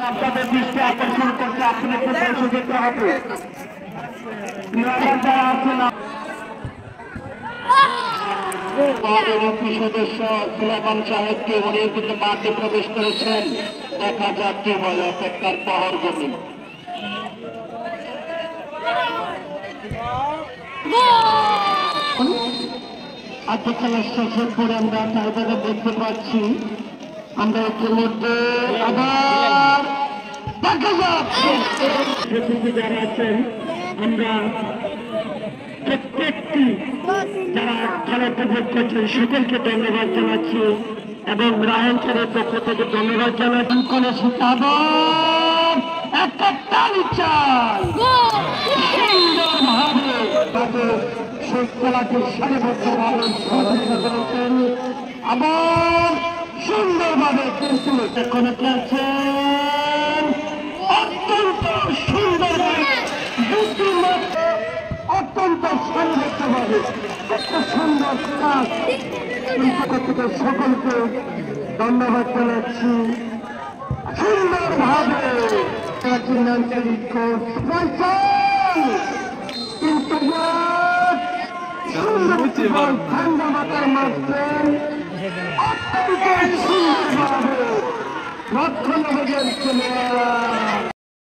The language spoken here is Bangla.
আপনাদের দৃষ্টি আকর্ষণ করছে, আপনাকে পৌঁছে যেতে হবে। যারা আছেন সদস্য সুলেমান সাহেবকে উনি কিন্তু মাঠে প্রবেশ করেছেন। দেখা যাক কি হয়, অপেক্ষার প্রহর গতি। আজকে খেলার শেষের পরে আমরা চারবারে দেখতে পাচ্ছি, আমরা ইতিমধ্যে আবার দেখা যাচ্ছে যারা আছেন, আমরা প্রত্যেকটি যারা খেলা উপভোগ করছেন সকলকে ধন্যবাদ জানাচ্ছি এবং রায়ন স্যারের পক্ষ থেকে ধন্যবাদ জানাচ্ছি। করে আবার একটা তালি চাই সুন্দরভাবে তাদের সেই খেলাকে সারিবদ্ধভাবে সহযোগিতা করেছেন, আবার সুন্দরভাবে কিন্তু এখানে খেলছেন অত্যন্ত সুন্দরভাবে বুদ্ধিমত্তা, অত্যন্ত সারিবদ্ধভাবে একটা সুন্দর কাজ। সকলকে ধন্যবাদ জানাচ্ছি। সুন্দরভাবে কিন্তু ঠান্ডা মাথার মাঝে অত্যন্ত সুন্দরভাবে রক্ষণাবেদন